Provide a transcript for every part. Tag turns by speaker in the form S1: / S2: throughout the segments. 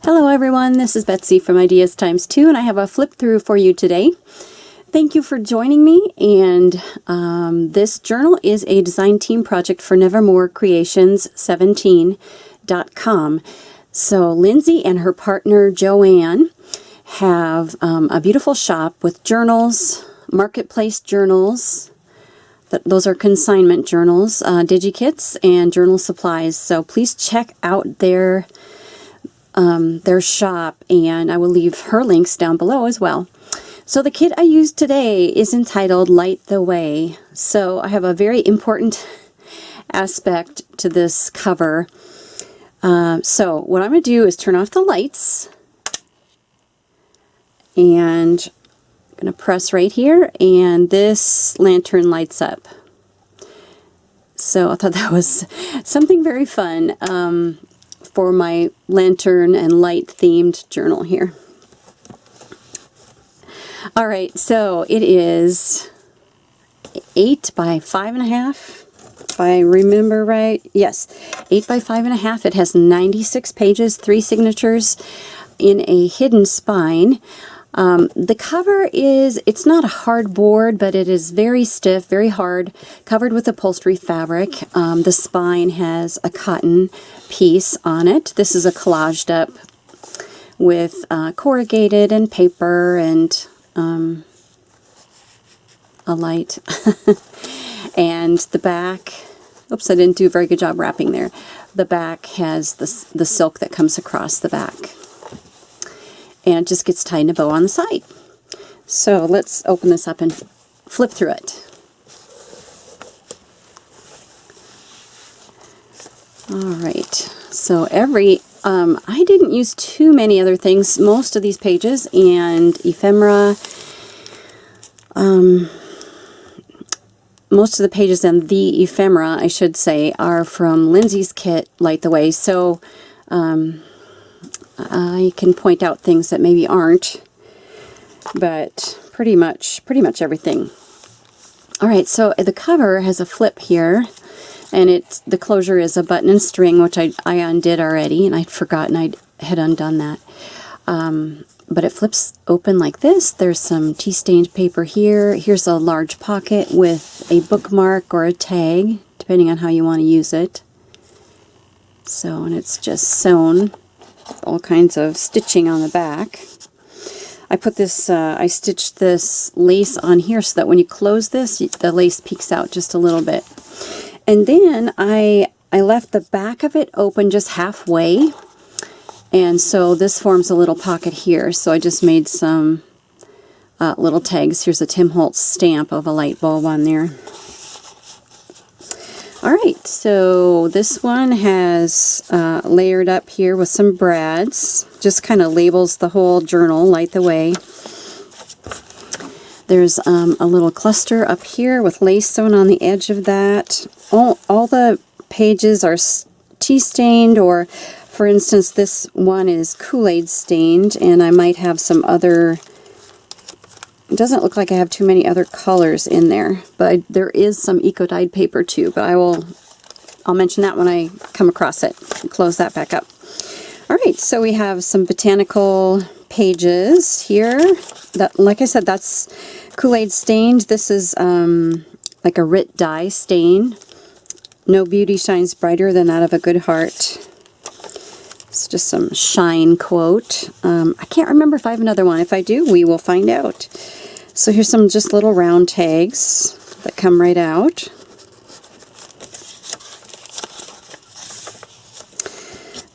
S1: Hello everyone, this is Betsy from Ideas Times 2, and I have a flip through for you today. Thank you for joining me, and this journal is a design team project for nevermorecreations17.com. So Lindsay and her partner Joanne have a beautiful shop with journals, marketplace journals. Those are consignment journals, digikits, and journal supplies. So please check out their shop, and I will leave her links down below as well. So the kit I used today is entitled Light the Way. So I have a very important aspect to this cover. So what I'm going to do is turn off the lights, and I'm going to press right here, and this lantern lights up. So I thought that was something very fun for my lantern and light themed journal here. Alright, so it is 8 by 5.5, if I remember right. Yes, 8 by 5.5. It has 96 pages, 3 signatures in a hidden spine. The cover it's not a hard board, but it is very stiff, very hard, covered with upholstery fabric. The spine has a cotton piece on it. This is a collaged up with corrugated and paper and a light. And the back, oops, I didn't do a very good job wrapping there. The back has the silk that comes across the back. And it just gets tied in a bow on the side. So let's open this up and flip through it. Alright, so I didn't use too many other things. Most of these pages and ephemera, most of the pages and the ephemera, I should say, are from Lindsay's kit, Light the Way. So, I can point out things that maybe aren't, but pretty much everything. Alright, so the cover has a flip here, and the closure is a button and string, which I undid already, and I'd forgotten I had undone that. But it flips open like this. There's some tea-stained paper here. Here's a large pocket with a bookmark or a tag, depending on how you want to use it. So, and it's just sewn. All kinds of stitching on the back. I put this, I stitched this lace on here so that when you close this, the lace peeks out just a little bit. And then I left the back of it open just halfway, and so this forms a little pocket here. So I just made some little tags. Here's a Tim Holtz stamp of a light bulb on there. Alright, so this one has layered up here with some brads. Just kind of labels the whole journal, Light the Way. There's a little cluster up here with lace sewn on the edge of that. All the pages are tea stained, or for instance this one is Kool-Aid stained, and I might have some other. It doesn't look like I have too many other colors in there, but there is some eco-dyed paper too, but I'll mention that when I come across it. Close that back up. Alright, so we have some botanical pages here. That, like I said, that's Kool-Aid stained. This is like a Rit dye stain. No beauty shines brighter than that of a good heart. It's just some shine quote. I can't remember if I have another one. If I do, we will find out. So here's some just little round tags that come right out.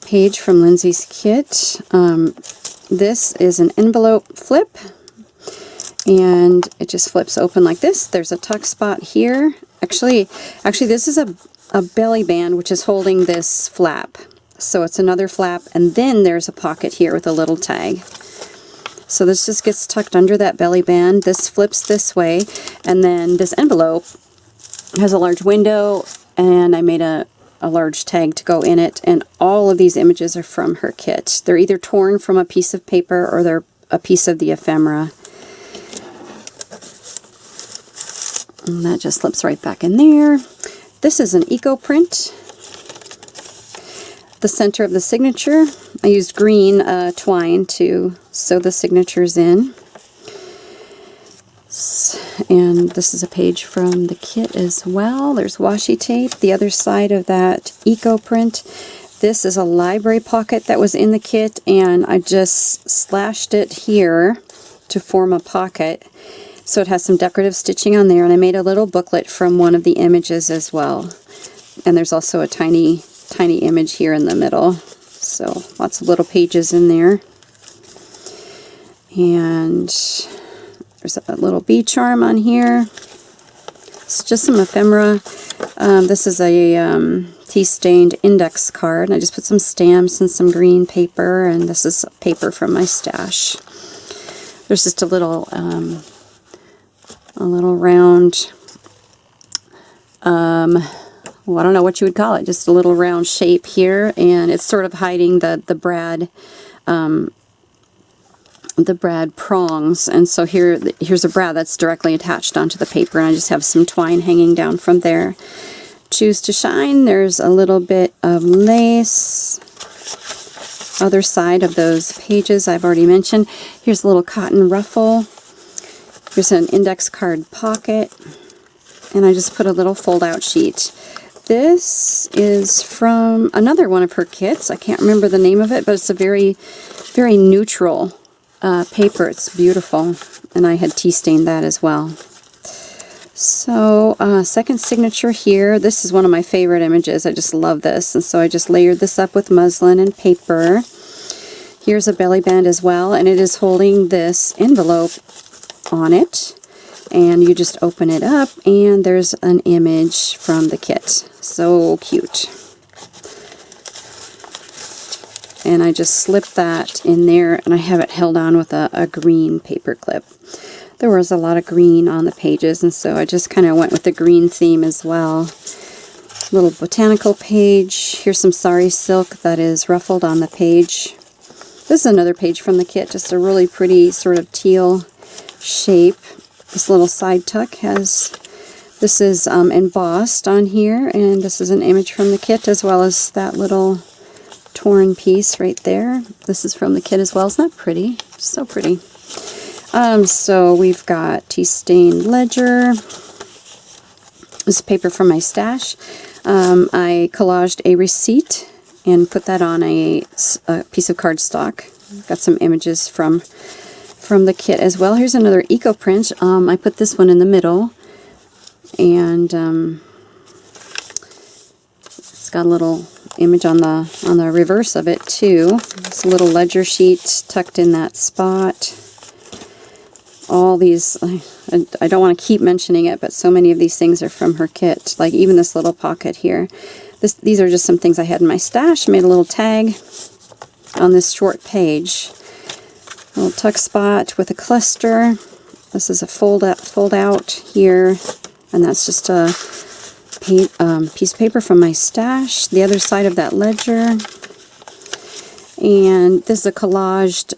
S1: Page from Lindsay's kit. This is an envelope flip, and it just flips open like this. There's a tuck spot here. Actually this is a belly band which is holding this flap. So it's another flap, and then there's a pocket here with a little tag. So this just gets tucked under that belly band. This flips this way, and then this envelope has a large window, and I made a large tag to go in it, and all of these images are from her kit. They're either torn from a piece of paper or they're a piece of the ephemera. And that just slips right back in there. This is an eco print. The center of the signature I used green twine to sew the signatures in. And this is a page from the kit as well. There's washi tape. The other side of that eco print. This is a library pocket that was in the kit, and I just slashed it here to form a pocket. So it has some decorative stitching on there, and I made a little booklet from one of the images as well. And there's also a tiny image here in the middle. So lots of little pages in there. And there's a little bee charm on here. It's just some ephemera. This is a tea-stained index card. And I just put some stamps and some green paper, and this is paper from my stash. There's just a little round, well, I don't know what you would call it, just a little round shape here, and it's sort of hiding the brad prongs. And so here's a brad that's directly attached onto the paper, and I just have some twine hanging down from there. Choose to Shine, there's a little bit of lace. Other side of those pages I've already mentioned. Here's a little cotton ruffle. Here's an index card pocket, and I just put a little fold-out sheet. This is from another one of her kits. I can't remember the name of it, but it's a very, very neutral paper. It's beautiful, and I had tea stained that as well. So, second signature here. This is one of my favorite images. I just love this, and so I just layered this up with muslin and paper. Here's a belly band as well, and it is holding this envelope on it. And you just open it up, and there's an image from the kit. So cute. And I just slipped that in there, and I have it held on with a green paper clip. There was a lot of green on the pages, and so I just kind of went with the green theme as well. Little botanical page. Here's some sari silk that is ruffled on the page. This is another page from the kit, just a really pretty sort of teal shape. This little side tuck has, this is embossed on here, and this is an image from the kit, as well as that little torn piece right there. This is from the kit as well. Isn't that pretty? So pretty. So we've got tea-stained ledger. This is paper from my stash. I collaged a receipt and put that on a piece of cardstock. Got some images from the kit as well. Here's another eco print. I put this one in the middle, and it's got a little image on the reverse of it too. It's a little ledger sheet tucked in that spot. All these, I don't want to keep mentioning it, but so many of these things are from her kit. Like even this little pocket here. These are just some things I had in my stash. Made a little tag on this short page. A little tuck spot with a cluster. This is a fold out here, and that's just a piece of paper from my stash. The other side of that ledger. And this is a collaged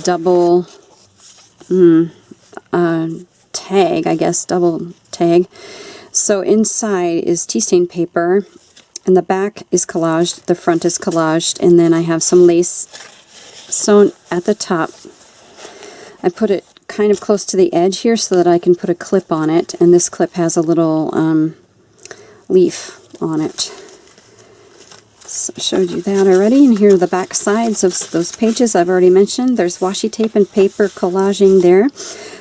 S1: double tag, I guess, double tag. So inside is tea stain paper, and the back is collaged, the front is collaged, and then I have some lace sewn at the top. I put it kind of close to the edge here so that I can put a clip on it, and this clip has a little leaf on it. So I showed you that already, and here are the back sides of those pages I've already mentioned. There's washi tape and paper collaging there.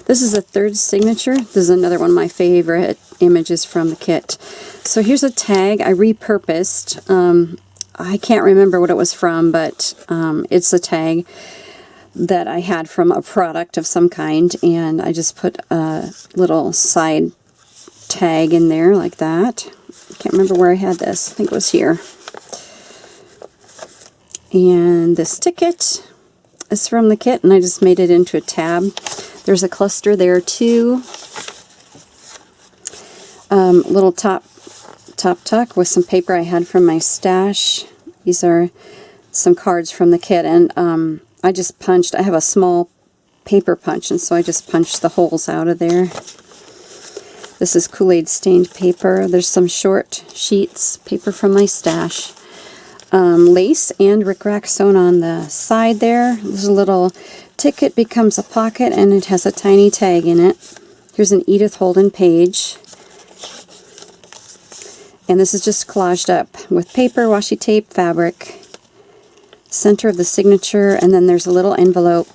S1: This is a third signature. This is another one of my favorite images from the kit. So here's a tag I repurposed. I can't remember what it was from, but it's a tag that I had from a product of some kind, and I just put a little side tag in there like that. I can't remember where I had this. I think it was here. And this ticket is from the kit, and I just made it into a tab. There's a cluster there too. Little top tuck with some paper I had from my stash. These are some cards from the kit, and I just punched. I have a small paper punch, and so I just punched the holes out of there. This is Kool-Aid stained paper. There's some short sheets, paper from my stash. lace and rickrack sewn on the side there. There's a little ticket becomes a pocket, and it has a tiny tag in it. Here's an Edith Holden page. And this is just collaged up with paper, washi tape, fabric, center of the signature, and then there's a little envelope.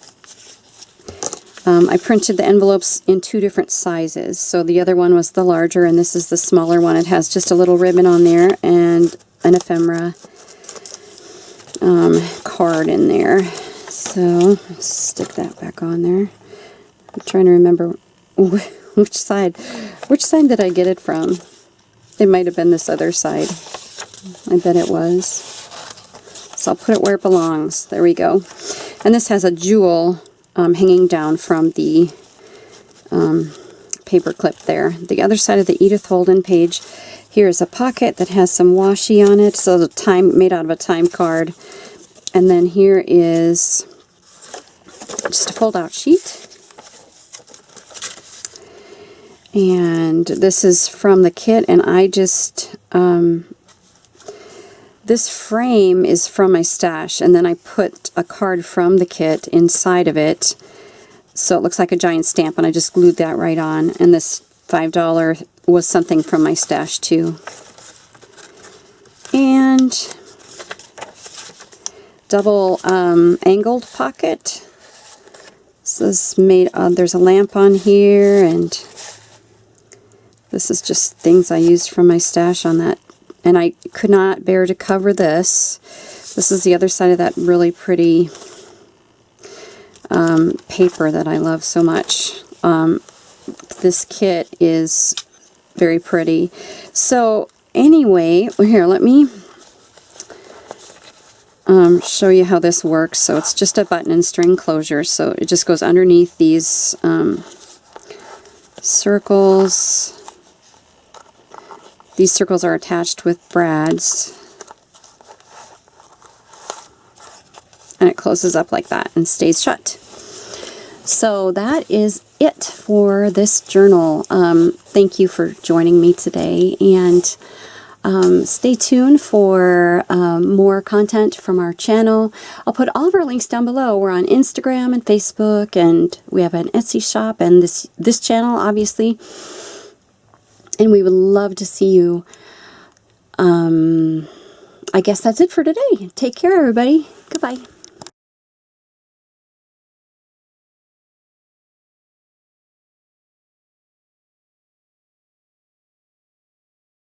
S1: I printed the envelopes in 2 different sizes. So the other one was the larger, and this is the smaller one. It has just a little ribbon on there and an ephemera card in there. So stick that back on there. I'm trying to remember which side did I get it from. It might have been this other side. I bet it was. So I'll put it where it belongs. There we go. And this has a jewel hanging down from the paper clip there. The other side of the Edith Holden page, here is a pocket that has some washi on it, so the time made out of a time card. And then here is just a fold-out sheet. And this is from the kit, and I just, this frame is from my stash, and then I put a card from the kit inside of it, so it looks like a giant stamp, and I just glued that right on. And this $5 was something from my stash too. And double angled pocket. This is made of, there's a lamp on here, and this is just things I used from my stash on that. And I could not bear to cover this. This is the other side of that really pretty paper that I love so much. This kit is very pretty. So anyway, here, let me show you how this works. So it's just a button and string closure. So it just goes underneath these circles. These circles are attached with brads, and it closes up like that and stays shut. So that is it for this journal. Thank you for joining me today, and stay tuned for more content from our channel. I'll put all of our links down below. We're on Instagram and Facebook, and we have an Etsy shop, and this channel, obviously. And we would love to see you. I guess that's it for today. Take care, everybody. Goodbye.